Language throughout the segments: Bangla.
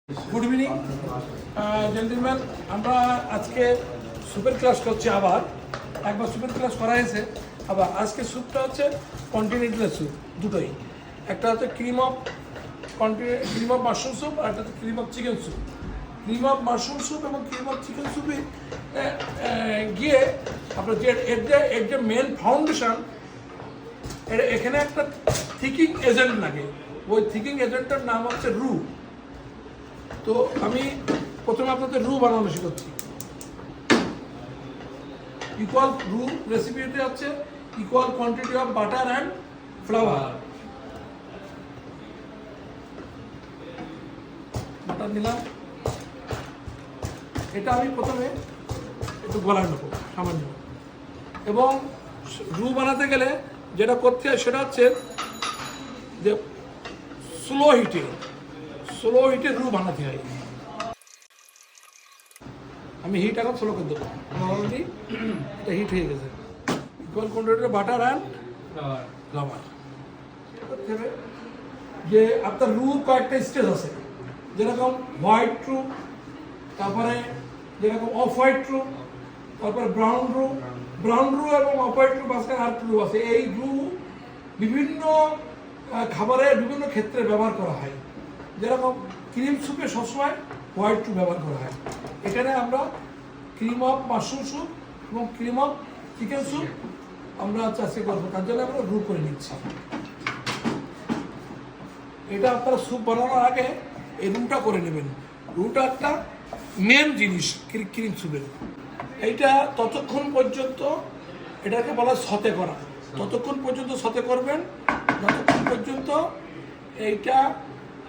गुड इवनिंग जेंटलमैन আমরা আজকে সুপার ক্লাস করছি আবার একবার সুপার ক্লাস করা হয়েছে আবার আজকে স্যুপটা হচ্ছে কন্টিনেন্টাল স্যুপ দুটোই একটা হচ্ছে ক্রিম অফ মাশরুম স্যুপ আর একটা হচ্ছে cream of chicken soup cream of mushroom soup এবং ক্রিম অফ চিকেন স্যুপে গিয়ে আপনার এর যে মেন ফাউন্ডেশন এখানে একটা থিকিং এজেন্ট লাগে ওই থিকিং এজেন্টটার নাম হচ্ছে রু তো আমি প্রথমে আপনাদের রু বানানো শিখাচ্ছি ইকুয়াল রু রেসিপিটি হচ্ছে equal quantity of butter and flower butter নিলাম এটা আমি প্রথমে একটু গলায় নেবো সামান্য এবং রু বানাতে গেলে যেটা করতে হয় সেটা হচ্ছে যে স্লো হিটে রু বানাতে হয় আমি হিট এখন স্লো করে দেবো অলরেডি এটা হিট হয়ে গেছে equal quantity butter and flower করতে হবে যে আপনার রু কয়েকটা স্টেজ আছে যেরকম হোয়াইট রু তারপরে যেরকম অফ হোয়াইট রু তারপরে ব্রাউন রু এবং অফ হোয়াইট রু মাঝখানে আর রু আছে এই রু বিভিন্ন খাবারের বিভিন্ন ক্ষেত্রে ব্যবহার করা হয় যেরকম ক্রিম স্যুপে সবসময় হোয়াইট রু ব্যবহার করা হয় এখানে আমরা ক্রিম অফ মাশরুম স্যুপ এবং ক্রিম অফ চিকেন স্যুপ আমরা চাষে করবো তার জন্য আমরা রু করে নিচ্ছি এটা আপনারা স্যুপ বানানোর আগে এই রুটা করে নেবেন রুটা একটা মেন জিনিস ক্রিম স্যুপের এইটা ততক্ষণ পর্যন্ত এটাকে বলা সতে করা ততক্ষণ পর্যন্ত সতে করবেন যতক্ষণ পর্যন্ত এইটা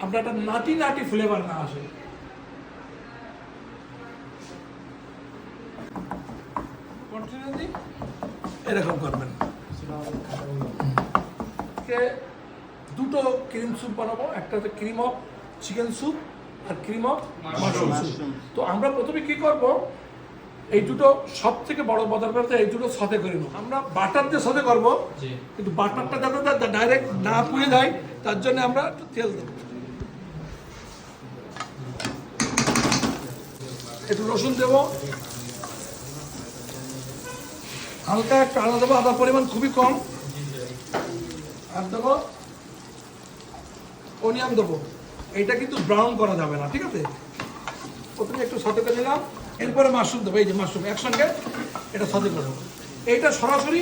আপনার একটা নাটি ফ্লেভার না আসে কন্টিনিউলি এরকম করবেন দুটো ক্রিম স্যুপ বানাবো একটা হচ্ছে ক্রিম অফ চিকেন স্যুপ আর ক্রিম অফ মাশরুম স্যুপ তো আমরা প্রথমে কি করব এই দুটো সব থেকে বড় পদার্থ এই দুটো সাথে করে নেব আমরা বাটার দিয়ে সাথে করবো কিন্তু বাটারটা যাতে ডাইরেক্ট না পুড়ে যায় তার জন্য আমরা একটু তেল দেবো একটু রসুন দেবো হালকা একটু আদা দেবো আদার পরিমাণ খুবই কম আর দেবো অনিয়ন দেবো এইটা কিন্তু ব্রাউন করা যাবে না ঠিক আছে প্রথমে একটু সাথে করে নিলাম এরপরে মাশরুম দেবো এই যে মাশরুম একসঙ্গে এটা সাথে করে দেবো এইটা সরাসরি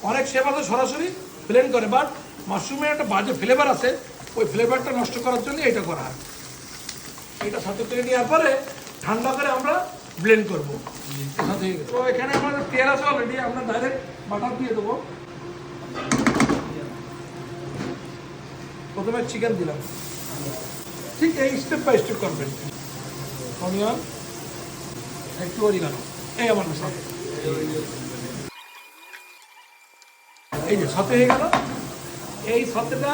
অনেক শেফ আছে সরাসরি ব্লেন্ড করে বাট মাশরুমের একটা বাজে ফ্লেভার আছে ওই ফ্লেভারটা নষ্ট করার জন্য এইটা করা হয় এইটা সাথে করে নেওয়ার পরে ঠান্ডা করে আমরা ব্লেন্ড করবো তো এখানে আমাদের তেল আছে অলরেডি আমরা ডাইরেক্ট বাটার দিয়ে দেবো প্রথমে চিকেন দিলাম ঠিক এই স্টেপ বাই স্টেপ করবেন অনিয়ন একটু অরিগানো এই আমার সাথে এই যে সাথে হয়ে গেল এই সাথেটা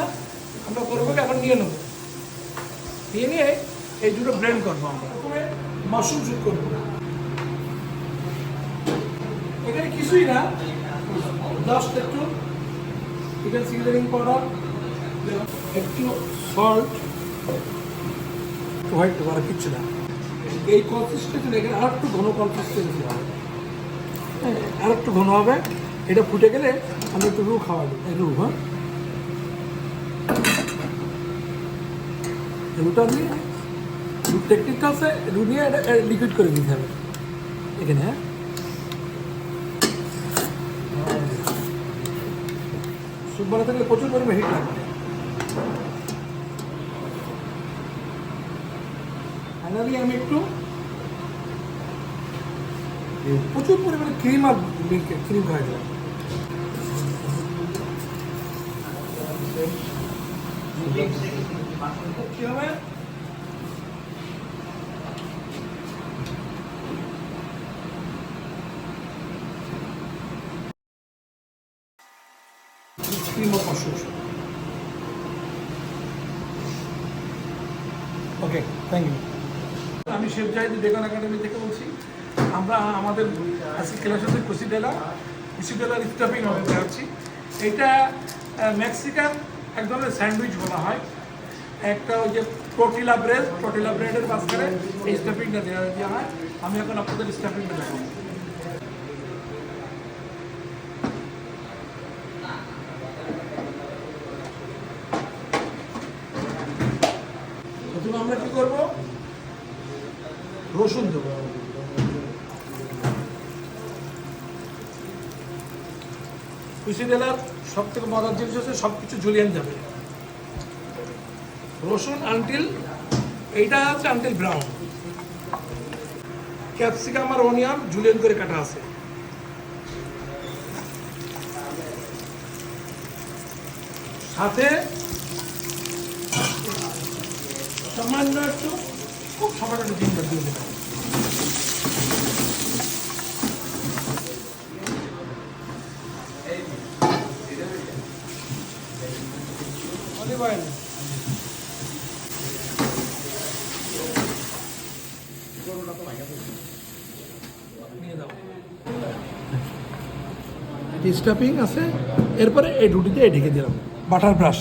আমরা করবো এখন নিয়ে নেবো নিয়ে এই দুটো ব্লেন্ড করবো আমরা প্রথমে মাশরুম স্যুপ করবো এখানে কিছুই না জাস্ট একটু চিকেন সিজনিং পাউডার একটু সল্ট হোয়াইট করা কিচ্ছু না এই কনসিস্টেন্সি এখানে আর একটু ঘন কনসিস্টেন্সি হবে আর একটু ঘন হবে এটা ফুটে গেলে আমি একটু রু খাওয়াবো রু হ্যাঁ রুটা নিয়ে রু টেকনিকটা আছে রু নিয়ে এটা লিকুইড করে দিতে হবে এখানে হ্যাঁ স্যুপ বানাতে গেলে প্রচুর পরিমাণে হিট লাগবে ফাইনালি আমি একটু প্রচুর পরিমাণে ক্রিম আর ক্রিম হয়ে যায় কি হবে cream of mushroom okay thank you আমি শেফ জাহিদ ডেকান একাডেমি থেকে বলছি আমরা আমাদের আজকে ক্লাস হচ্ছে কুসিডেলার স্টাফিং হবে দেখাচ্ছি এটা মেক্সিকান এক ধরনের স্যান্ডউইচ বলা হয় একটা ওই যে টোটিলা ব্রেডের মাঝখানে এই স্টাফিংটা দেওয়া হয়। আমি এখন আপনাদের স্টাফিংটা দেখাবো। প্রথমে আমরা কি করবো, রসুন দেবো। কুইসিডেলার সব থেকে মজার জিনিস হচ্ছে সব কিছু জুলিয়ান যাবে। রসুন আনটিল এইটা হচ্ছে আনটিল ব্রাউন। ক্যাপসিকাম আর অনিয়ন জুলিয়ান করে কাটা আছে। সাথে সামান্য একটু, খুব সামান্য একটু জিঞ্জার দিয়ে দেবেন। অলিভ অয়েল নিয়ে দাও। স্টাফিং আছে, এরপরে এই রুটিতে ঢেকে দিলাম। Butter brush